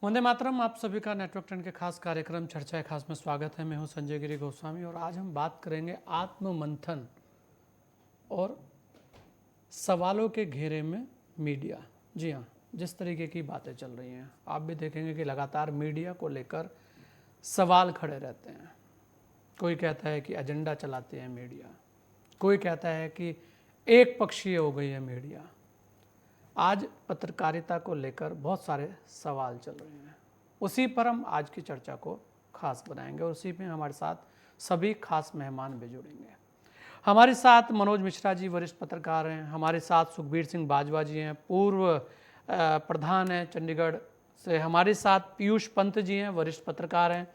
वंदे मातरम। आप सभी का नेटवर्क 10 के खास कार्यक्रम चर्चा खास में स्वागत है। मैं हूं संजय गिरी गोस्वामी और आज हम बात करेंगे आत्म मंथन और सवालों के घेरे में मीडिया। जी हाँ, जिस तरीके की बातें चल रही हैं आप भी देखेंगे कि लगातार मीडिया को लेकर सवाल खड़े रहते हैं। कोई कहता है कि एजेंडा चलाते हैं मीडिया, कोई कहता है कि एक पक्षीय हो गई है मीडिया। आज पत्रकारिता को लेकर बहुत सारे सवाल चल रहे हैं, उसी पर हम आज की चर्चा को खास बनाएंगे और उसी में हमारे साथ सभी खास मेहमान भी जुड़ेंगे। हमारे साथ मनोज मिश्रा जी वरिष्ठ पत्रकार हैं, हमारे साथ सुखबीर सिंह बाजवा जी हैं, पूर्व प्रधान हैं चंडीगढ़ से, हमारे साथ पीयूष पंत जी हैं वरिष्ठ पत्रकार हैं,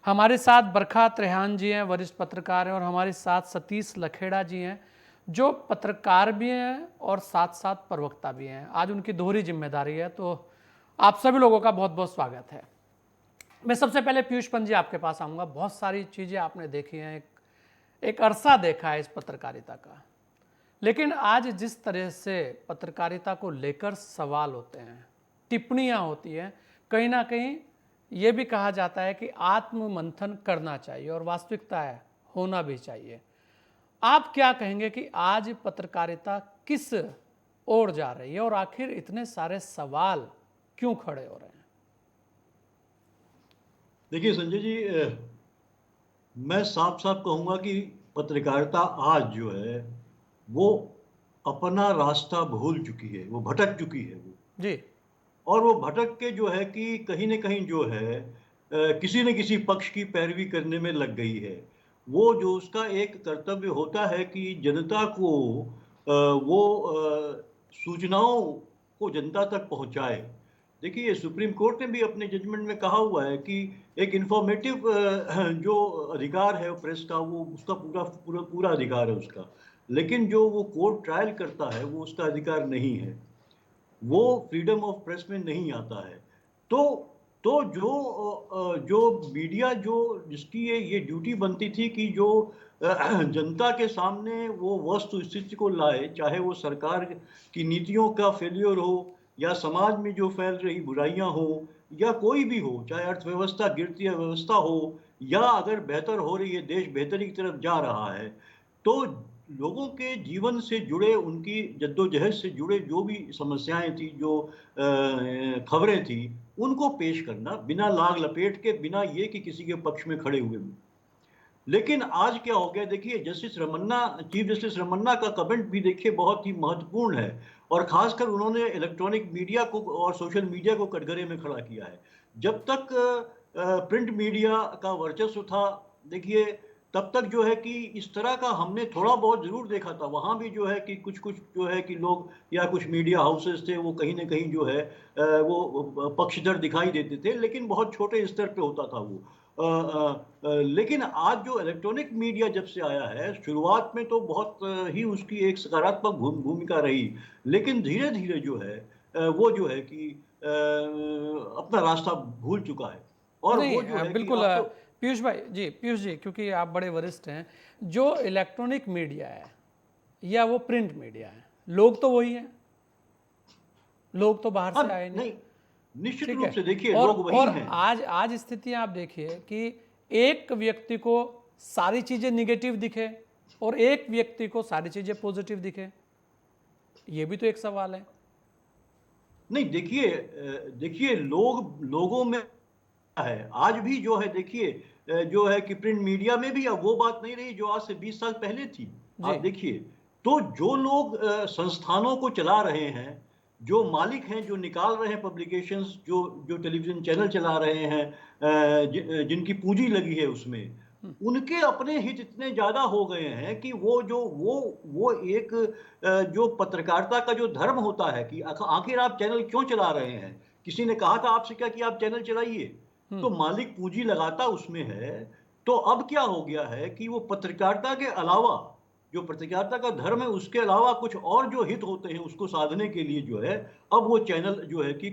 हमारे साथ बरखा त्रेहान जी हैं वरिष्ठ पत्रकार हैं और हमारे साथ सतीश लखेड़ा जी हैं जो पत्रकार भी हैं और साथ साथ प्रवक्ता भी हैं। आज उनकी दोहरी जिम्मेदारी है, तो आप सभी लोगों का बहुत बहुत स्वागत है। मैं सबसे पहले पीयूष पंत जी आपके पास आऊँगा। बहुत सारी चीज़ें आपने देखी हैं, एक अरसा देखा है इस पत्रकारिता का, लेकिन आज जिस तरह से पत्रकारिता को लेकर सवाल होते हैं, टिप्पणियाँ होती हैं, कहीं ना कहीं ये भी कहा जाता है कि आत्म मंथन करना चाहिए और वास्तविकता है होना भी चाहिए। आप क्या कहेंगे कि आज पत्रकारिता किस ओर जा रही है और आखिर इतने सारे सवाल क्यों खड़े हो रहे हैं? देखिए संजय जी, मैं साफ साफ कहूंगा कि पत्रकारिता आज जो है वो अपना रास्ता भूल चुकी है, वो भटक चुकी है वो। जी और वो भटक के जो है कि कहीं न कहीं जो है किसी न किसी पक्ष की पैरवी करने में लग गई है। वो जो उसका एक कर्तव्य होता है कि जनता को वो सूचनाओं को जनता तक पहुंचाए। देखिए सुप्रीम कोर्ट ने भी अपने जजमेंट में कहा हुआ है कि एक इंफॉर्मेटिव जो अधिकार है प्रेस का, वो उसका पूरा पूरा पूरा अधिकार है उसका। लेकिन जो वो कोर्ट ट्रायल करता है वो उसका अधिकार नहीं है, वो फ्रीडम ऑफ प्रेस में नहीं आता है। तो जो मीडिया जो जिसकी ये ड्यूटी बनती थी कि जो जनता के सामने वो वस्तु स्थिति को लाए, चाहे वो सरकार की नीतियों का फेलियर हो या समाज में जो फैल रही बुराइयां हो या कोई भी हो, चाहे अर्थव्यवस्था गिरती है व्यवस्था हो या अगर बेहतर हो रही है, देश बेहतरी की तरफ जा रहा है, तो लोगों के जीवन से जुड़े, उनकी जद्दोजहद से जुड़े जो भी समस्याएं थी, जो खबरें थी, उनको पेश करना बिना लाग लपेट के, बिना ये कि किसी के पक्ष में खड़े हुए। लेकिन आज क्या हो गया, देखिए justice Ramana, chief justice Ramana का कमेंट भी देखिए बहुत ही महत्वपूर्ण है और खासकर उन्होंने इलेक्ट्रॉनिक मीडिया को और सोशल मीडिया को कटघरे में खड़ा किया है। जब तक प्रिंट मीडिया का वर्चस्व था, देखिए तब तक जो है कि इस तरह का हमने थोड़ा बहुत जरूर देखा था। वहां भी जो है कि कुछ कुछ जो है कि लोग या कुछ मीडिया हाउसेस थे वो कहीं ना कहीं जो है वो पक्षधर दिखाई देते थे, लेकिन बहुत छोटे स्तर पे होता था वो। लेकिन आज जो इलेक्ट्रॉनिक मीडिया जब से आया है, शुरुआत में तो बहुत ही उसकी एक सकारात्मक भूमिका रही, लेकिन धीरे धीरे जो है वो जो है कि अपना रास्ता भूल चुका है। और नहीं, वो जो है कि बिल्कुल अब तो पीयूष भाई जी, पीयूष जी, क्योंकि आप बड़े वरिष्ठ हैं, जो इलेक्ट्रॉनिक मीडिया है या वो प्रिंट मीडिया है, लोग तो वही हैं, लोग तो बाहर हाँ, से आए नहीं। नहीं, निश्चित ठीक रूप है। से देखिए और लोग वही और हैं। आज आज स्थिति आप देखिए कि एक व्यक्ति को सारी चीजें निगेटिव दिखे और एक व्यक्ति को सारी चीजें पॉजिटिव दिखे, ये भी तो एक सवाल है। नहीं, देखिए देखिए लोगों में है आज भी जो है, देखिए जो है कि प्रिंट मीडिया में भी अब वो बात नहीं रही जो आज से 20 साल पहले थी। जी आप देखिए, तो जो लोग संस्थानों को चला रहे हैं, जो मालिक हैं, जो निकाल रहे हैं पब्लिकेशंस, जो जो टेलीविजन चैनल चला रहे हैं, जिनकी पूंजी लगी है उसमें, उनके अपने हित इतने ज्यादा हो गए हैं कि वो जो वो एक जो पत्रकारिता का जो धर्म होता है कि आखिर आप चैनल क्यों चला रहे हैं, किसी ने कहा था आपसे क्या कि आप चैनल चलाइए, तो मालिक पूंजी लगाता उसमें है। तो अब क्या हो गया है कि वो पत्रकारिता के अलावा, जो पत्रकारिता का धर्म है उसके अलावा कुछ और जो हित होते हैं उसको साधने के लिए जो है अब वो चैनल जो है कि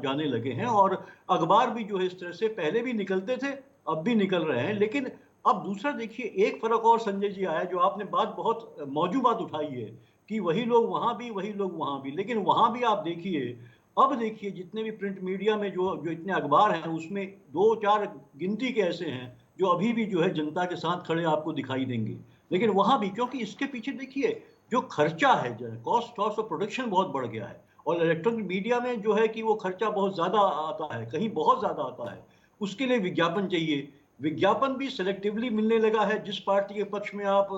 जाने लगे हैं। और अखबार भी जो है इस तरह से पहले भी निकलते थे, अब भी निकल रहे हैं। लेकिन अब दूसरा देखिए एक फर्क और संजय जी आया, जो आपने बात बहुत मौजू बात उठाई है कि वही लोग वहां भी, वही लोग वहां भी। लेकिन वहां भी आप देखिए अब देखिए जितने भी प्रिंट मीडिया में जो जो इतने अखबार हैं उसमें 2-4 गिनती के ऐसे हैं जो अभी भी जो है जनता के साथ खड़े आपको दिखाई देंगे। लेकिन वहाँ भी क्योंकि इसके पीछे देखिए जो खर्चा है जो है कॉस्ट ऑफ प्रोडक्शन बहुत बढ़ गया है और इलेक्ट्रॉनिक मीडिया में जो है कि वो खर्चा बहुत ज़्यादा आता है, कहीं बहुत ज़्यादा आता है। उसके लिए विज्ञापन चाहिए। विज्ञापन भी सिलेक्टिवली मिलने लगा है, जिस पार्टी के पक्ष में आप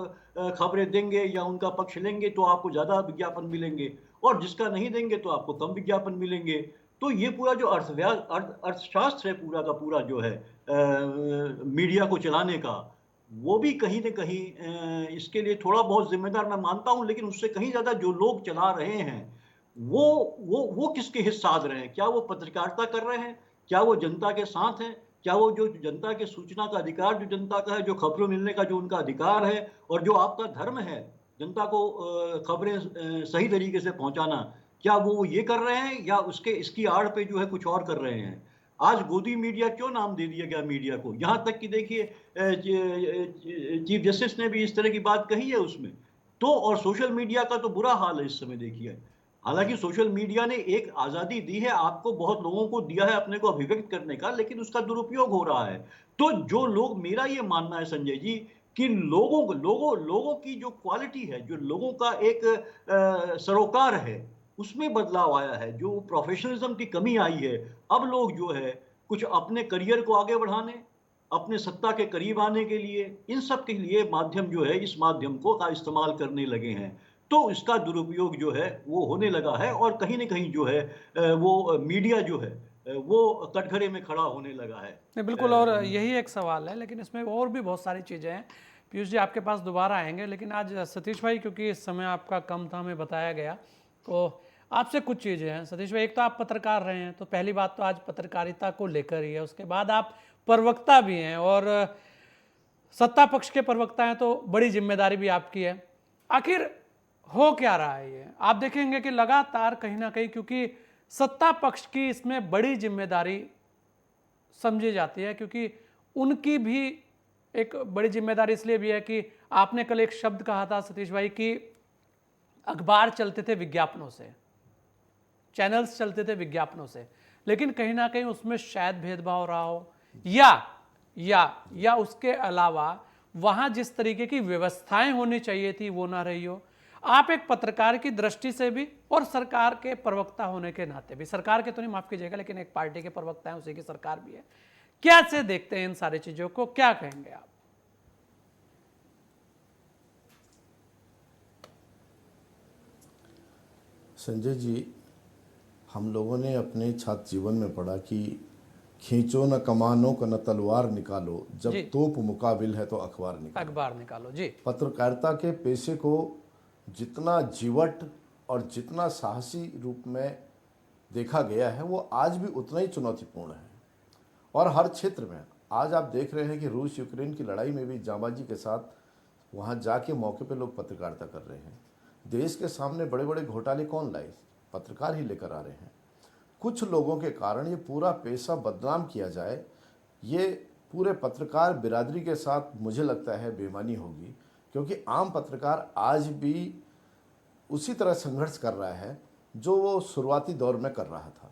खबरें देंगे या उनका पक्ष लेंगे तो आपको ज़्यादा विज्ञापन मिलेंगे और जिसका नहीं देंगे तो आपको कम विज्ञापन मिलेंगे। तो ये पूरा जो अर्थशास्त्र है पूरा का पूरा जो है मीडिया को चलाने का, वो भी कहीं न कहीं इसके लिए थोड़ा बहुत ज़िम्मेदार मैं मानता हूँ, लेकिन उससे कहीं ज़्यादा जो लोग चला रहे हैं, वो किसके हित साध रहे हैं? क्या वो पत्रकारिता कर रहे हैं? क्या वो जनता के साथ हैं? क्या वो जो जनता के सूचना का अधिकार जो जनता का है, जो खबरों मिलने का जो उनका अधिकार है और जो आपका धर्म है, जनता को खबरें सही तरीके से पहुँचाना, क्या वो ये कर रहे हैं या उसके इसकी आड़ पे जो है कुछ और कर रहे हैं? आज गोदी मीडिया क्यों नाम दे दिया गया मीडिया को? यहाँ तक कि देखिए चीफ जस्टिस ने भी इस तरह की बात कही है उसमें। तो और सोशल मीडिया का तो बुरा हाल है इस समय देखिए। हालाँकि सोशल मीडिया ने एक आज़ादी दी है, आपको बहुत लोगों को दिया है अपने को अभिव्यक्त करने का, लेकिन उसका दुरुपयोग हो रहा है। तो जो लोग मेरा ये मानना है संजय जी कि लोगों की जो क्वालिटी है, जो लोगों का एक सरोकार है, उसमें बदलाव आया है, जो प्रोफेशनलिज़्म की कमी आई है। अब लोग जो है कुछ अपने करियर को आगे बढ़ाने, अपने सत्ता के करीब आने के लिए, इन सब के लिए माध्यम जो है, इस माध्यम को का इस्तेमाल करने लगे हैं। तो इसका दुरुपयोग जो है वो होने लगा है और कहीं न कहीं जो है वो मीडिया जो है वो कटघरे में खड़ा होने लगा है। नहीं बिल्कुल, और यही एक सवाल है, लेकिन इसमें और भी बहुत सारी चीज़ें हैं। पीयूष जी आपके पास दोबारा आएंगे, लेकिन आज सतीश भाई क्योंकि इस समय आपका कम था हमें बताया गया, तो आपसे कुछ चीज़ें हैं। सतीश भाई, एक तो आप पत्रकार रहे हैं, तो पहली बात तो आज पत्रकारिता को लेकर ही है। उसके बाद आप प्रवक्ता भी हैं और सत्ता पक्ष के प्रवक्ता हैं, तो बड़ी जिम्मेदारी भी आपकी है। आखिर हो क्या रहा है ये? आप देखेंगे कि लगातार कहीं ना कहीं, क्योंकि सत्ता पक्ष की इसमें बड़ी जिम्मेदारी समझी जाती है, क्योंकि उनकी भी एक बड़ी जिम्मेदारी इसलिए भी है कि आपने कल एक शब्द कहा था सतीश भाई कि अखबार चलते थे विज्ञापनों से, चैनल्स चलते थे विज्ञापनों से, लेकिन कहीं ना कहीं उसमें शायद भेदभाव रहा हो या उसके अलावा वहां जिस तरीके की व्यवस्थाएं होनी चाहिए थी वो ना रही हो। आप एक पत्रकार की दृष्टि से भी और सरकार के प्रवक्ता होने के नाते भी, सरकार के तो नहीं, माफ कीजिएगा, लेकिन एक पार्टी के प्रवक्ता हैं, उसी की सरकार भी है, क्या से देखते हैं इन सारी चीजों को, क्या कहेंगे आप? संजय जी, हम लोगों ने अपने छात्र जीवन में पढ़ा कि खींचो न कमानों का न तलवार निकालो, जब जी। तोप मुकाबिल है तो अखबार निकालो। अखबार निकालो जी। पत्रकारिता के पेशे को जितना जीवट और जितना साहसी रूप में देखा गया है, वो आज भी उतना ही चुनौतीपूर्ण है। और हर क्षेत्र में आज आप देख रहे हैं कि रूस यूक्रेन की लड़ाई में भी जांबाजी के साथ वहाँ जाके मौके पे लोग पत्रकारिता कर रहे हैं। देश के सामने बड़े बड़े घोटाले कौन लाए? पत्रकार ही लेकर आ रहे हैं। कुछ लोगों के कारण ये पूरा पेशा बदनाम किया जाए, ये पूरे पत्रकार बिरादरी के साथ मुझे लगता है बेईमानी होगी, क्योंकि आम पत्रकार आज भी उसी तरह संघर्ष कर रहा है जो वो शुरुआती दौर में कर रहा था।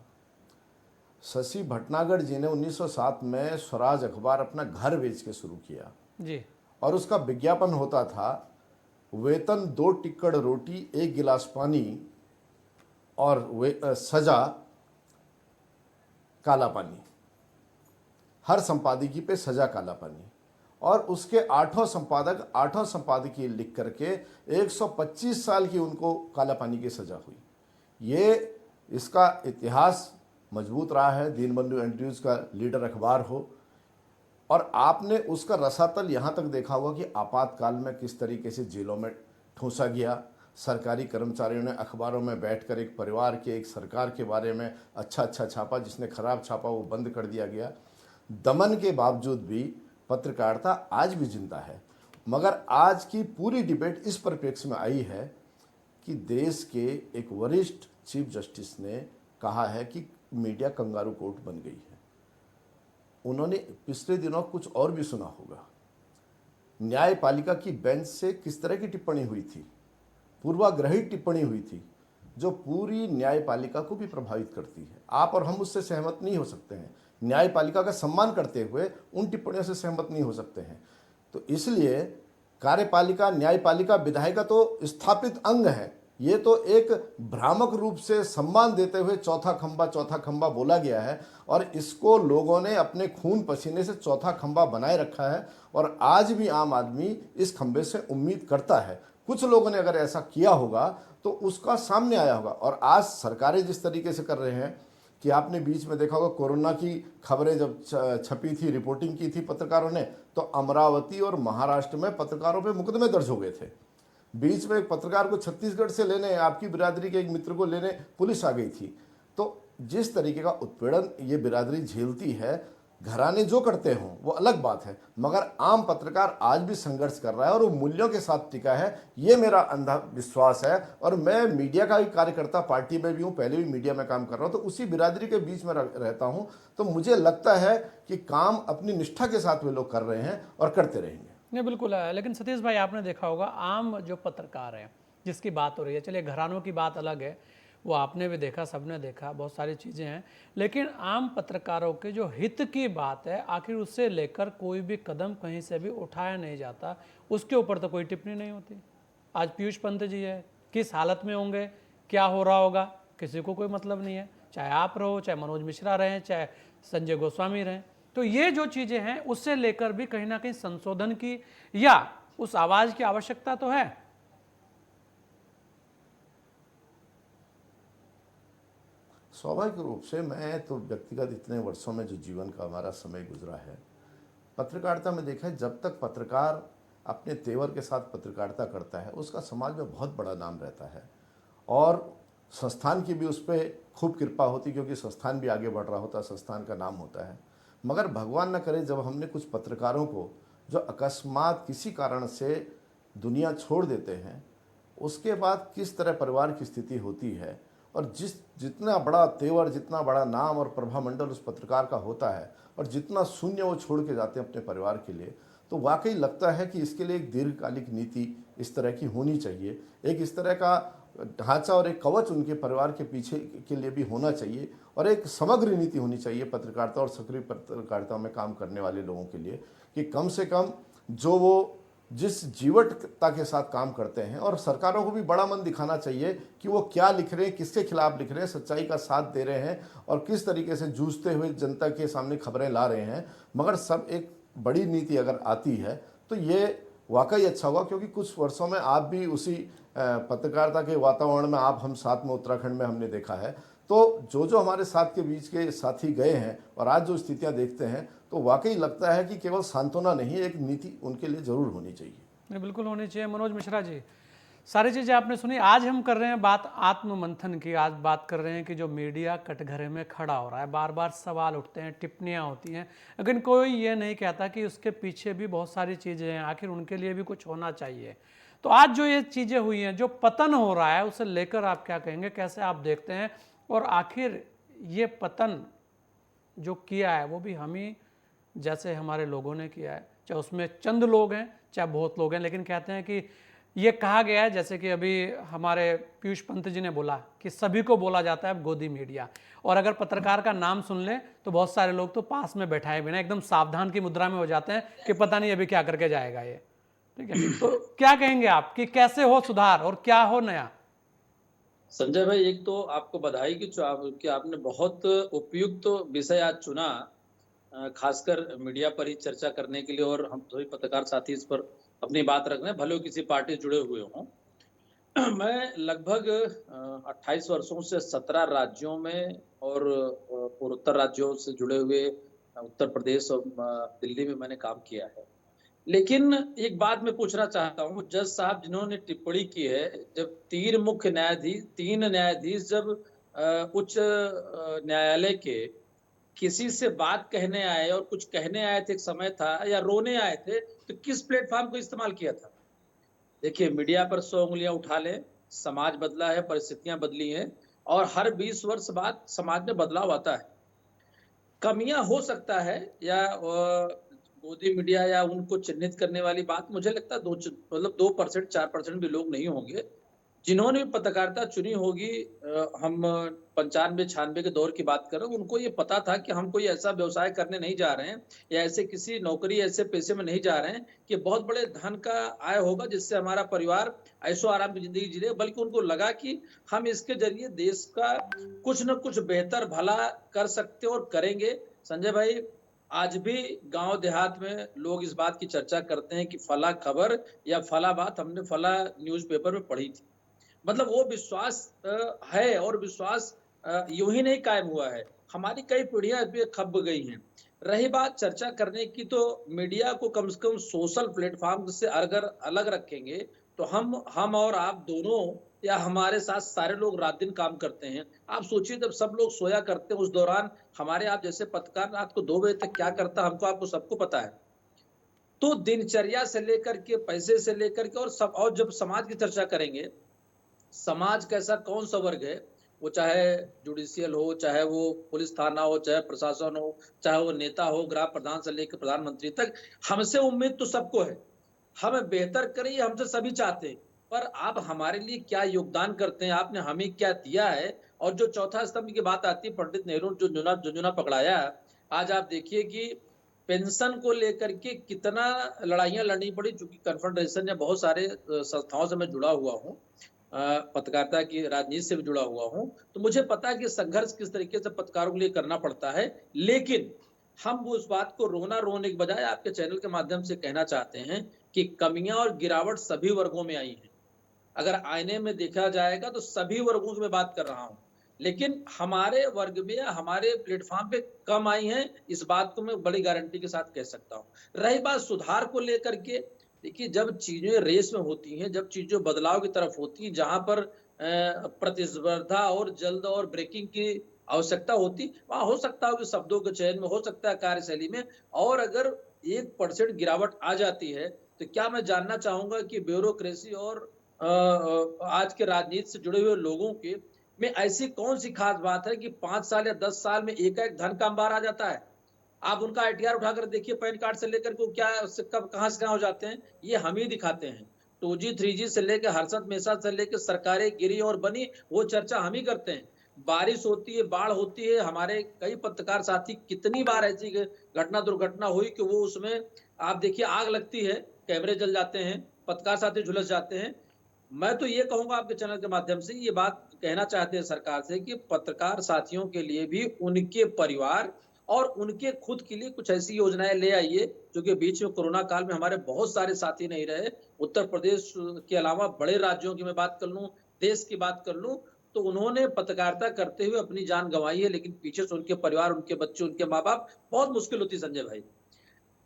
शशि भटनागर जी ने 1907 में स्वराज अखबार अपना घर बेच के शुरू किया जी। और उसका विज्ञापन होता था वेतन 2 टिक्कड़ रोटी 1 गिलास पानी और सजा काला पानी। हर संपादकीय पे सजा काला पानी। और उसके 8 संपादकीय लिख करके 125 साल की उनको काला पानी की सजा हुई। ये इसका इतिहास मजबूत रहा है। दीनबंधु एंड्रयूज का लीडर अखबार हो, और आपने उसका रसातल यहाँ तक देखा होगा कि आपातकाल में किस तरीके से जेलों में ठूंसा गया। सरकारी कर्मचारियों ने अखबारों में बैठकर एक परिवार के, एक सरकार के बारे में अच्छा छापा, जिसने खराब छापा वो बंद कर दिया गया। दमन के बावजूद भी पत्रकारिता आज भी जिंदा है। मगर आज की पूरी डिबेट इस परिप्रेक्ष्य में आई है कि देश के एक वरिष्ठ चीफ जस्टिस ने कहा है कि मीडिया कंगारू कोर्ट बन गई है। उन्होंने पिछले दिनों कुछ और भी सुना होगा। न्यायपालिका की बेंच से किस तरह की टिप्पणी हुई थी, पूर्वाग्रही टिप्पणी हुई थी। जो पूरी न्यायपालिका को भी प्रभावित करती है। आप और हम उससे सहमत नहीं हो सकते हैं, न्यायपालिका का सम्मान करते हुए उन टिप्पणियों से सहमत नहीं हो सकते हैं। तो इसलिए कार्यपालिका, न्यायपालिका, विधायिका तो स्थापित अंग है। ये तो एक भ्रामक रूप से सम्मान देते हुए चौथा खंबा बोला गया है, और इसको लोगों ने अपने खून पसीने से चौथा खंबा बनाए रखा है। और आज भी आम आदमी इस खंबे से उम्मीद करता है। कुछ लोगों ने अगर ऐसा किया होगा तो उसका सामने आया होगा। और आज सरकारें जिस तरीके से कर रहे हैं कि आपने बीच में देखा होगा, कोरोना की खबरें जब छपी थी, रिपोर्टिंग की थी पत्रकारों ने, तो अमरावती और महाराष्ट्र में पत्रकारों पे मुकदमे दर्ज हो गए थे। बीच में एक पत्रकार को छत्तीसगढ़ से लेने, आपकी बिरादरी के एक मित्र को लेने पुलिस आ गई थी। तो जिस तरीके का उत्पीड़न ये बिरादरी झेलती है, घराने जो करते हों वो अलग बात है, मगर आम पत्रकार आज भी संघर्ष कर रहा है और वो मूल्यों के साथ टिका है। ये मेरा अंधा विश्वास है। और मैं मीडिया का ही कार्यकर्ता, पार्टी में भी हूँ, पहले भी मीडिया में काम कर रहा हूँ, तो उसी बिरादरी के बीच में रहता हूँ। तो मुझे लगता है कि काम अपनी निष्ठा के साथ वे लोग कर रहे हैं और करते रहेंगे। नहीं, बिल्कुल है। लेकिन सतीश भाई, आपने देखा होगा आम जो पत्रकार है जिसकी बात हो रही है, चलिए घरानों की बात अलग है, वो आपने भी देखा, सबने देखा, बहुत सारी चीज़ें हैं, लेकिन आम पत्रकारों के जो हित की बात है, आखिर उससे लेकर कोई भी कदम कहीं से भी उठाया नहीं जाता, उसके ऊपर तो कोई टिप्पणी नहीं होती। आज पीयूष पंत जी है, किस हालत में होंगे, क्या हो रहा होगा, किसी को कोई मतलब नहीं है, चाहे आप रहो, चाहे मनोज मिश्रा रहें, चाहे संजय गोस्वामी रहें। तो ये जो चीज़ें हैं उससे लेकर भी कहीं ना कहीं संशोधन की या उस आवाज़ की आवश्यकता तो है। स्वाभाविक रूप से मैं तो व्यक्तिगत इतने वर्षों में जो जीवन का हमारा समय गुजरा है, पत्रकारिता में देखा है, जब तक पत्रकार अपने तेवर के साथ पत्रकारिता करता है उसका समाज में बहुत बड़ा नाम रहता है। और संस्थान की भी उस पर खूब कृपा होती, क्योंकि संस्थान भी आगे बढ़ रहा होता है, संस्थान का नाम होता है। मगर भगवान न करे, जब हमने कुछ पत्रकारों को जो अकस्मात किसी कारण से दुनिया छोड़ देते हैं, उसके बाद किस तरह परिवार की स्थिति होती है, और जितना बड़ा तेवर, जितना बड़ा नाम और प्रभामंडल उस पत्रकार का होता है, और जितना शून्य वो छोड़ के जाते हैं अपने परिवार के लिए, तो वाकई लगता है कि इसके लिए एक दीर्घकालिक नीति इस तरह की होनी चाहिए। एक इस तरह का ढांचा और एक कवच उनके परिवार के पीछे के लिए भी होना चाहिए, और एक समग्र नीति होनी चाहिए पत्रकारिता और सक्रिय पत्रकारिता में काम करने वाले लोगों के लिए, कि कम से कम जो वो जिस जीवटता के साथ काम करते हैं, और सरकारों को भी बड़ा मन दिखाना चाहिए कि वो क्या लिख रहे हैं, किसके खिलाफ लिख रहे हैं, सच्चाई का साथ दे रहे हैं, और किस तरीके से जूझते हुए जनता के सामने खबरें ला रहे हैं। मगर सब एक बड़ी नीति अगर आती है तो ये वाकई अच्छा हुआ, क्योंकि कुछ वर्षों में आप भी उसी पत्रकारिता के वातावरण में, आप हम साथ में उत्तराखंड में हमने देखा है। तो जो हमारे साथ के बीच के साथी गए हैं और आज जो स्थितियां देखते हैं, तो वाकई लगता है कि केवल सांत्वना नहीं, एक नीति उनके लिए जरूर होनी चाहिए। नहीं, बिल्कुल होनी चाहिए। मनोज मिश्रा जी, सारी चीज़ें आपने सुनी। आज हम कर रहे हैं बात आत्ममंथन की। आज बात कर रहे हैं कि जो मीडिया कटघरे में खड़ा हो रहा है, बार बार सवाल उठते हैं, टिप्पणियां होती हैं, लेकिन कोई ये नहीं कहता कि उसके पीछे भी बहुत सारी चीज़ें हैं, आखिर उनके लिए भी कुछ होना चाहिए। तो आज जो ये चीज़ें हुई हैं, जो पतन हो रहा है, उसे लेकर आप क्या कहेंगे, कैसे आप देखते हैं, और आखिर ये पतन जो किया है वो भी हम ही जैसे हमारे लोगों ने किया है, चाहे उसमें चंद लोग हैं चाहे बहुत लोग हैं। लेकिन कहते हैं कि ये कहा गया है, जैसे कि अभी हमारे पीयूष पंत जी ने बोला कि सभी को बोला जाता है गोदी मीडिया, और अगर पत्रकार का नाम सुन ले तो बहुत सारे लोग तो पास में बैठाए बिना एकदम सावधान की मुद्रा में हो जाते हैं कि पता नहीं अभी क्या करके जाएगा ये। ठीक है, तो क्या कहेंगे आप कि कैसे हो सुधार और क्या हो नया? संजय भाई, एक तो आपको बधाई कि आपने बहुत उपयुक्त विषय आज चुना, खासकर मीडिया पर ही चर्चा करने के लिए, और हम सभी पत्रकार साथी इस पर अपनी बात रख रहे हैं, भले ही किसी पार्टी से जुड़े हुए हों। मैं लगभग 28 वर्षों से 17 राज्यों में और पूर्वोत्तर राज्यों से जुड़े हुए उत्तर प्रदेश और दिल्ली में मैंने काम किया है। लेकिन एक बात मैं पूछना चाहता हूँ, जज साहब जिन्होंने टिप्पणी की है, जब तीन न्यायाधीश जब उच्च न्यायालय के किसी से बात कहने आए और कुछ कहने आए थे, एक समय था, या रोने आए थे, तो किस प्लेटफॉर्म को इस्तेमाल किया था? देखिए, मीडिया पर 100 उंगलियां उठा ले, समाज बदला है, परिस्थितियां बदली हैं, और हर 20 वर्ष बाद समाज में बदलाव आता है। कमियां हो सकता है, या गोदी मीडिया या उनको चिन्हित करने वाली बात, मुझे लगता है 2% 4% भी लोग नहीं होंगे जिन्होंने भी पत्रकारिता चुनी होगी, हम 95-96 के दौर की बात कर रहे हैं, उनको ये पता था कि हम कोई ऐसा व्यवसाय करने नहीं जा रहे हैं या ऐसे किसी नौकरी, ऐसे पेशे में नहीं जा रहे हैं कि बहुत बड़े धन का आय होगा जिससे हमारा परिवार ऐशो आराम की जिंदगी जी ले, बल्कि उनको लगा कि हम इसके जरिए देश का कुछ न कुछ बेहतर भला कर सकते और करेंगे। संजय भाई, आज भी गांव देहात में लोग इस बात की चर्चा करते हैं कि फला खबर या फला बात हमने फला न्यूज़पेपर में पढ़ी थी। मतलब वो विश्वास है, और विश्वास यूं ही नहीं कायम हुआ है, हमारी कई पीढ़ियां इस पे खप गई हैं। रही बात चर्चा करने की, तो मीडिया को कम से कम सोशल प्लेटफॉर्म से अगर अलग रखेंगे तो हम और आप दोनों या हमारे साथ सारे लोग रात दिन काम करते हैं। आप सोचिए, जब सब लोग सोया करते हैं उस दौरान हमारे आप जैसे पत्रकार रात को 2 बजे तक क्या करता है, हमको आपको सबको पता है। तो दिनचर्या से लेकर के, पैसे से लेकर के, और जब समाज की चर्चा करेंगे, समाज कैसा, कौन सा वर्ग है, वो चाहे जुडिशियल हो, चाहे वो पुलिस थाना हो, चाहे प्रशासन हो, चाहे वो नेता हो, ग्राम प्रधान से लेकर प्रधानमंत्री तक, हमसे उम्मीद तो सबको है, हमें बेहतर करें, ये हमसे सभी चाहते हैं। पर आप हमारे लिए क्या योगदान करते हैं, आपने हमें क्या दिया है? और जो चौथा स्तंभ की बात आती है, पंडित नेहरू ने जो झुंझुना पकड़ाया, आज आप देखिए कि पेंशन को लेकर के कितना लड़ाइयां लड़नी पड़ी, चूंकि कन्फेडरेशन या बहुत सारे संस्थाओं से मैं जुड़ा हुआ हूँ, पत्रकारिता की राजनीति से भी जुड़ा हुआ हूं, तो मुझे पता है कि संघर्ष किस तरीके से पत्रकारों के लिए करना पड़ता है। लेकिन हम वो उस बात को रोने के बजाय आपके चैनल के माध्यम से कहना चाहते हैं कि कमियां और गिरावट सभी वर्गों में आई है। अगर आईने में देखा जाएगा तो सभी वर्गों की मैं बात कर रहा हूं, लेकिन हमारे वर्ग में या हमारे प्लेटफॉर्म पे कम आई है, इस बात को मैं बड़ी गारंटी के साथ कह सकता हूं। रही बात सुधार को लेकर के, देखिए जब चीजें रेस में होती हैं, जब चीजें बदलाव की तरफ होती हैं, जहां पर प्रतिस्पर्धा और जल्द और ब्रेकिंग की आवश्यकता होती, वहां हो सकता है कि शब्दों के चयन में, हो सकता है कार्यशैली में, और अगर 1% गिरावट आ जाती है तो क्या मैं जानना चाहूंगा कि ब्यूरोक्रेसी और आज के राजनीति से जुड़े हुए लोगों के में ऐसी कौन सी खास बात है कि 5 साल या 10 साल में एकाएक धन का अंबार आ जाता है? आप उनका आईटीआर उठाकर देखिए, पैन कार्ड से लेकर के क्या कब कहां से कहां हो जाते हैं, ये हम ही दिखाते हैं। 2G 3G से लेकर हर्षद मेहसा से लेकर सरकारें गिरी और बनी, वो चर्चा हम ही करते हैं। बारिश होती है, बाढ़ होती है, हमारे कई पत्रकार साथी, कितनी बार ऐसी घटना दुर्घटना हुई कि वो उसमें आप देखिए आग लगती है, कैमरे जल जाते हैं, पत्रकार साथी झुलस जाते हैं। मैं तो ये कहूंगा आपके चैनल के माध्यम से ये बात कहना चाहते हैं सरकार से कि पत्रकार साथियों के लिए भी उनके परिवार और उनके खुद के लिए कुछ ऐसी योजनाएं ले आइए, क्योंकि बीच में कोरोना काल में हमारे बहुत सारे साथी नहीं रहे। उत्तर प्रदेश के अलावा बड़े राज्यों की मैं बात कर लूं, देश की बात कर लूं, तो उन्होंने पत्रकारिता करते हुए अपनी जान गंवाई है, लेकिन पीछे से उनके परिवार, उनके बच्चे, उनके माँ बाप, बहुत मुश्किल होती। संजय भाई,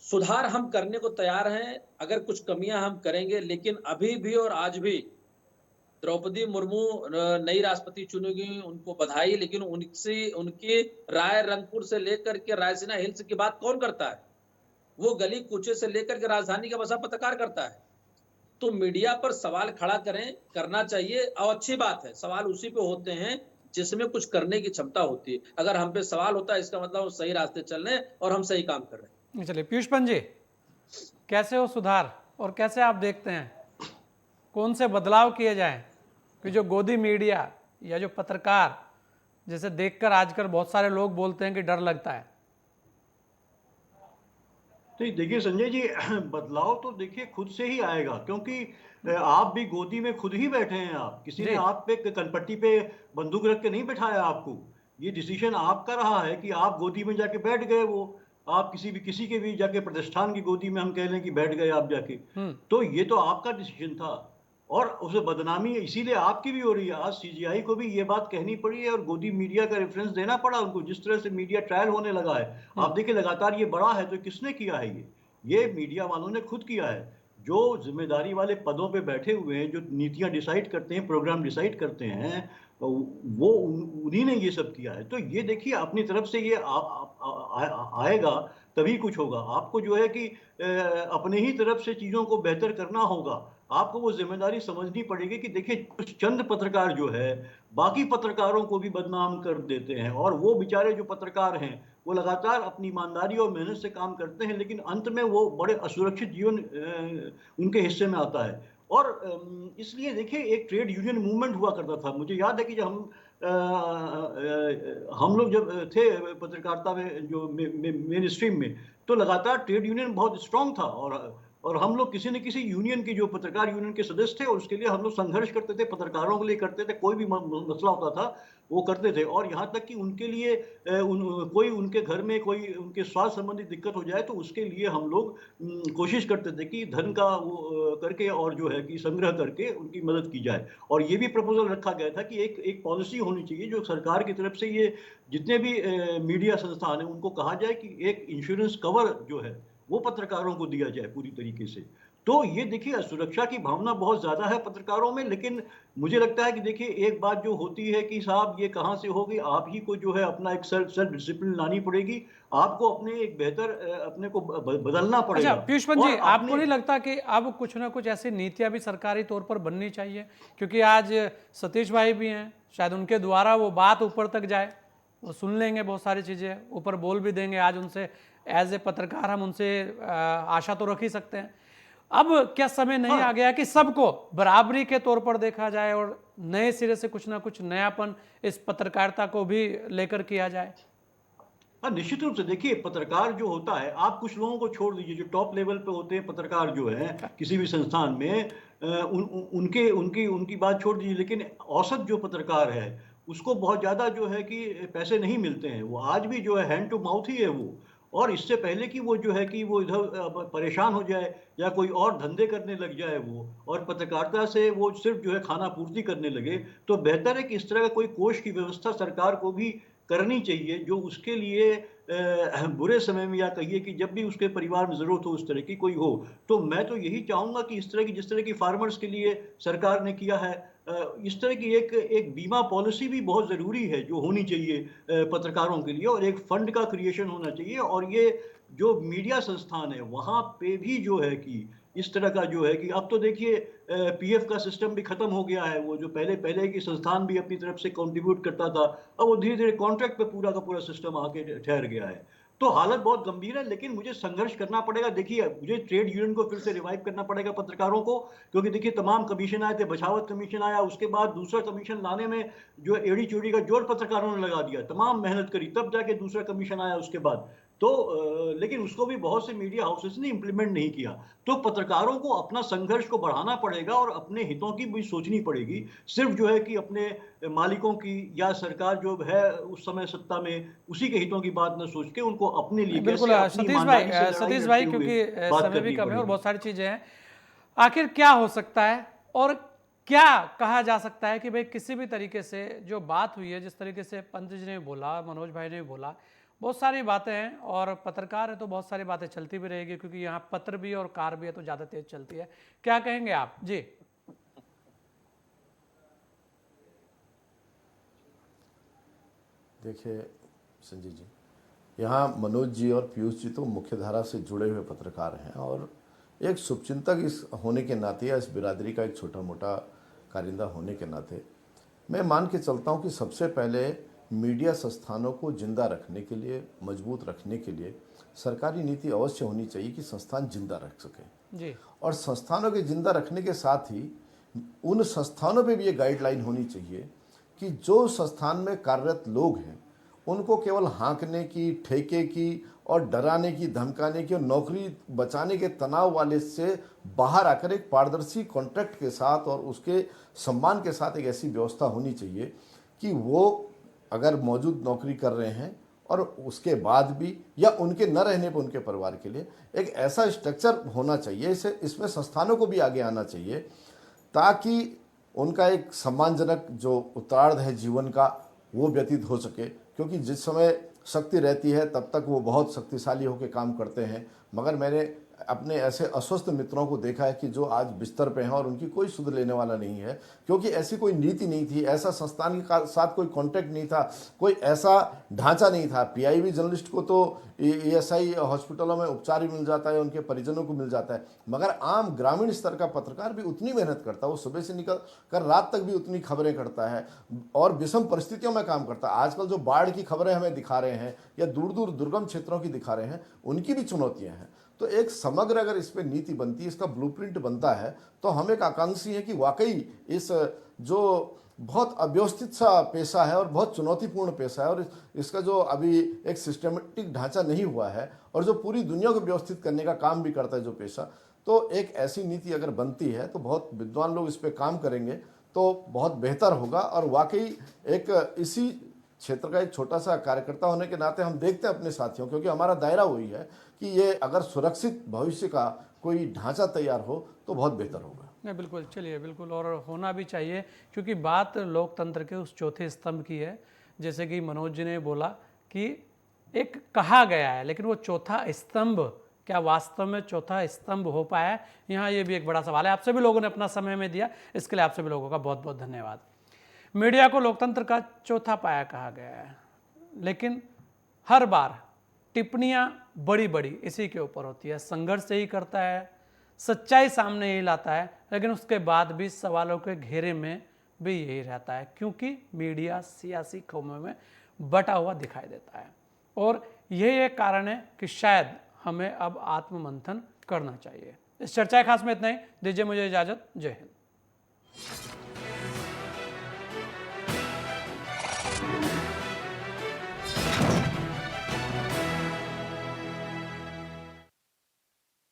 सुधार हम करने को तैयार हैं, अगर कुछ कमियां हम करेंगे, लेकिन अभी भी और आज भी द्रौपदी मुर्मू नई राष्ट्रपति चुनी गई, उनको बधाई, लेकिन उनसे उनकी राय रंगपुर से लेकर के रायसीना हिल्स की बात कौन करता है? वो गली कूचे से लेकर के राजधानी का बसा पत्रकार करता है। तो मीडिया पर सवाल खड़ा करें, करना चाहिए, और अच्छी बात है, सवाल उसी पे होते हैं जिसमें कुछ करने की क्षमता होती है। अगर हम पे सवाल होता है, इसका मतलब हम सही रास्ते चल रहे हैं और हम सही काम कर रहे हैं। चलिए पीयूष पंत जी, कैसे हो सुधार, और कैसे आप देखते हैं कौन से बदलाव किए जाएं कि जो गोदी मीडिया या जो पत्रकार, जैसे देखकर आजकल बहुत सारे लोग बोलते हैं कि डर लगता है? तो देखिए संजय जी, बदलाव तो देखिए खुद से ही आएगा, क्योंकि आप भी गोदी में खुद ही बैठे हैं। आप, किसी ने आप पे कनपट्टी पे बंदूक रख के नहीं बैठाया आपको। ये डिसीजन आपका रहा है कि आप गोदी में जाके बैठ गए। वो आप किसी के भी जाके प्रतिष्ठान की गोदी में हम कह लें कि बैठ गए आप जाके, तो ये तो आपका डिसीजन था, और उसे बदनामी इसीलिए आपकी भी हो रही है। आज सीजीआई को भी ये बात कहनी पड़ी है और गोदी मीडिया का रेफरेंस देना पड़ा उनको, जिस तरह से मीडिया ट्रायल होने लगा है। आप देखिए लगातार ये बड़ा है, तो किसने किया है? ये मीडिया वालों ने खुद किया है। जो जिम्मेदारी वाले पदों पे बैठे हुए हैं, जो नीतियां डिसाइड करते हैं, प्रोग्राम डिसाइड करते हैं, वो उन्हीं ने ये सब किया है। तो ये देखिए अपनी तरफ से ये आएगा तभी कुछ होगा। आपको जो है कि अपने ही तरफ से चीजों को बेहतर करना होगा। आपको वो जिम्मेदारी समझनी पड़ेगी कि देखिए कुछ चंद पत्रकार जो है बाकी पत्रकारों को भी बदनाम कर देते हैं, और वो बेचारे जो पत्रकार हैं वो लगातार अपनी ईमानदारी और मेहनत से काम करते हैं, लेकिन अंत में वो बड़े असुरक्षित जीवन उनके हिस्से में आता है। और इसलिए देखिए एक ट्रेड यूनियन मूवमेंट हुआ करता था। मुझे याद है कि जब हम लोग जब थे पत्रकारिता में जो मेन स्ट्रीम में, तो लगातार ट्रेड यूनियन बहुत स्ट्रांग था और हम लोग किसी न किसी यूनियन की जो पत्रकार यूनियन के सदस्य थे और उसके लिए हम लोग संघर्ष करते थे, पत्रकारों के लिए करते थे, कोई भी मसला होता था वो करते थे। और यहाँ तक कि उनके लिए कोई उनके घर में कोई उनके स्वास्थ्य संबंधी दिक्कत हो जाए तो उसके लिए हम लोग कोशिश करते थे कि धन का वो करके और जो है कि संग्रह करके उनकी मदद की जाए। और ये भी प्रपोजल रखा गया था कि एक पॉलिसी होनी चाहिए जो सरकार की तरफ से ये जितने भी मीडिया संस्थान हैं उनको कहा जाए कि एक इंश्योरेंस कवर जो है वो पत्रकारों को दिया जाए पूरी तरीके से। तो ये देखिए सुरक्षा की भावना बहुत ज़्यादा है पत्रकारों में, लेकिन मुझे लगता है कि देखिए एक बात जो होती है कि साहब ये कहाँ से होगी, आप ही को जो है अपना एक सेल्फ डिसिप्लिन लानी पड़ेगी। आपको अपने एक बेहतर अपने को बदलना अच्छा पड़ेगा। पीयूषमन जी, और आपको अपने नहीं लगता कि अब कुछ ना कुछ ऐसी नीतियां भी सरकारी तौर पर बननी चाहिए? क्योंकि आज सतीश भाई भी हैं, शायद उनके द्वारा वो बात ऊपर तक जाए, वो सुन लेंगे, बहुत सारी चीज़ें ऊपर बोल भी देंगे। आज उनसे एज ए पत्रकार हम उनसे आशा तो रख ही सकते हैं। अब क्या समय नहीं आ गया कि सबको बराबरी के तौर पर देखा जाए और नए सिरे से कुछ ना कुछ नयापन इस पत्रकारिता को भी लेकर किया जाए? हाँ, निश्चित रूप से देखिए पत्रकार जो होता है, आप कुछ लोगों को छोड़ दीजिए जो टॉप लेवल पे होते हैं पत्रकार जो है किसी भी संस्थान में, उनके उनकी उनकी बात छोड़ दीजिए, लेकिन औसत जो पत्रकार है उसको बहुत ज़्यादा जो है कि पैसे नहीं मिलते हैं। वो आज भी जो है हैंड टू माउथ ही है वो। और इससे पहले कि वो जो है कि वो इधर परेशान हो जाए या कोई और धंधे करने लग जाए वो, और पत्रकारिता से वो सिर्फ जो है खाना पूर्ति करने लगे, तो बेहतर है कि इस तरह का कोई कोष की व्यवस्था सरकार को भी करनी चाहिए जो उसके लिए बुरे समय में या कहिए कि जब भी उसके परिवार में ज़रूरत हो उस तरह की कोई हो। तो मैं तो यही चाहूँगा कि इस तरह की जिस तरह की फार्मर्स के लिए सरकार ने किया है, इस तरह की एक बीमा पॉलिसी भी बहुत ज़रूरी है जो होनी चाहिए पत्रकारों के लिए, और एक फंड का क्रिएशन होना चाहिए। और ये जो मीडिया संस्थान है वहाँ पे भी जो है कि इस तरह का जो है कि अब तो देखिए पीएफ का सिस्टम भी खत्म हो गया है। वो जो पहले पहले की संस्थान भी अपनी तरफ से कंट्रीब्यूट करता था, अब वो धीरे धीरे कॉन्ट्रैक्ट पे पूरा का पूरा सिस्टम आके ठहर गया है। तो हालत बहुत गंभीर है, लेकिन मुझे संघर्ष करना पड़ेगा। देखिए मुझे ट्रेड यूनियन को फिर से रिवाइव करना पड़ेगा पत्रकारों को, क्योंकि देखिए तमाम कमीशन आए थे, बचावत कमीशन आया, उसके बाद दूसरा कमीशन लाने में जो एड़ी चोड़ी का जोर पत्रकारों ने लगा दिया, तमाम मेहनत करी, तब जाके दूसरा कमीशन आया उसके बाद। तो लेकिन उसको भी बहुत से मीडिया हाउसेस ने इम्प्लीमेंट नहीं किया। तो पत्रकारों को अपना संघर्ष को बढ़ाना पड़ेगा और अपने हितों की भी सोचनी पड़ेगी। सिर्फ जो है कि अपने मालिकों की या सरकार जो है उस समय सत्ता में उसी के हितों की बात न सोच के उनको अपने लिए बिल्कुल कैसे अपनी ईमानदारी से लड़ाई सतीश लड़ते भाई, हुए क्योंकि बात समय भी करनी कम है और पड़ेगी। बहुत सारी चीजें हैं, आखिर क्या हो सकता है और क्या कहा जा सकता है कि भाई किसी भी तरीके से जो बात हुई है, जिस तरीके से पंत जी ने भी बोला, मनोज भाई ने भी बोला, बहुत सारी बातें हैं और पत्रकार है तो बहुत सारी बातें चलती भी रहेगी, क्योंकि यहाँ पत्र भी और कार भी है तो ज़्यादा तेज चलती है। क्या कहेंगे आप जी? देखिए संजय जी, यहाँ मनोज जी और पीयूष जी तो मुख्यधारा से जुड़े हुए पत्रकार हैं और एक शुभचिंतक इस होने के नाते या इस बिरादरी का एक छोटा मोटा कारिंदा होने के नाते मैं मान के चलता हूँ कि सबसे पहले मीडिया संस्थानों को जिंदा रखने के लिए, मजबूत रखने के लिए सरकारी नीति अवश्य होनी चाहिए कि संस्थान जिंदा रख सके जी। और संस्थानों के जिंदा रखने के साथ ही उन संस्थानों पे भी ये गाइडलाइन होनी चाहिए कि जो संस्थान में कार्यरत लोग हैं उनको केवल हाँकने की, ठेके की और डराने की, धमकाने की और नौकरी बचाने के तनाव वाले से बाहर आकर एक पारदर्शी कॉन्ट्रैक्ट के साथ और उसके सम्मान के साथ एक ऐसी व्यवस्था होनी चाहिए कि वो अगर मौजूद नौकरी कर रहे हैं और उसके बाद भी या उनके न रहने पर उनके परिवार के लिए एक ऐसा स्ट्रक्चर होना चाहिए। इसमें संस्थानों को भी आगे आना चाहिए ताकि उनका एक सम्मानजनक जो उत्तरार्ध है जीवन का वो व्यतीत हो सके, क्योंकि जिस समय शक्ति रहती है तब तक वो बहुत शक्तिशाली होकर काम करते हैं। मगर मैंने अपने ऐसे अस्वस्थ मित्रों को देखा है कि जो आज बिस्तर पे हैं और उनकी कोई सुध लेने वाला नहीं है, क्योंकि ऐसी कोई नीति नहीं थी, ऐसा संस्थान के साथ कोई कॉन्ट्रैक्ट नहीं था, कोई ऐसा ढांचा नहीं था। पीआईबी जर्नलिस्ट को तो ईएसआई हॉस्पिटलों में उपचार भी मिल जाता है, उनके परिजनों को मिल जाता है, मगर आम ग्रामीण स्तर का पत्रकार भी उतनी मेहनत करता है, वो सुबह से निकल कर रात तक भी उतनी खबरें करता है और विषम परिस्थितियों में काम करता है। आजकल जो बाढ़ की खबरें हमें दिखा रहे हैं या दूर दूर दुर्गम क्षेत्रों की दिखा रहे हैं, उनकी भी चुनौतियां हैं। तो एक समग्र अगर इस पे नीति बनती है, इसका ब्लूप्रिंट बनता है, तो हम एक आकांक्षी है कि वाकई इस जो बहुत अव्यवस्थित सा पेशा है और बहुत चुनौतीपूर्ण पेशा है, और इसका जो अभी एक सिस्टमेटिक ढांचा नहीं हुआ है और जो पूरी दुनिया को व्यवस्थित करने का काम भी करता है जो पेशा, तो एक ऐसी नीति अगर बनती है तो बहुत विद्वान लोग इस पे काम करेंगे तो बहुत बेहतर होगा। और वाकई एक इसी क्षेत्र का एक छोटा सा कार्यकर्ता होने के नाते हम देखते हैं अपने साथियों, क्योंकि हमारा दायरा वही है कि ये अगर सुरक्षित भविष्य का कोई ढांचा तैयार हो तो बहुत बेहतर होगा। नहीं, बिल्कुल, चलिए, बिल्कुल, और होना भी चाहिए, क्योंकि बात लोकतंत्र के उस चौथे स्तंभ की है। जैसे कि मनोज जी ने बोला कि एक कहा गया है, लेकिन वो चौथा स्तंभ क्या वास्तव में चौथा स्तंभ हो पाया है, यहाँ ये भी एक बड़ा सवाल है। आप सभी लोगों ने अपना समय में दिया, इसके लिए आप सभी लोगों का बहुत बहुत धन्यवाद। मीडिया को लोकतंत्र का चौथा पाया कहा गया है, लेकिन हर बार टिप्पणियां बड़ी बड़ी इसी के ऊपर होती है, संघर्ष यही करता है, सच्चाई सामने यही लाता है, लेकिन उसके बाद भी सवालों के घेरे में भी यही रहता है, क्योंकि मीडिया सियासी खौफों में बटा हुआ दिखाई देता है। और यही एक कारण है कि शायद हमें अब आत्ममंथन करना चाहिए। इस चर्चा खास में इतना ही। दीजिए मुझे इजाजत। जय हिंद।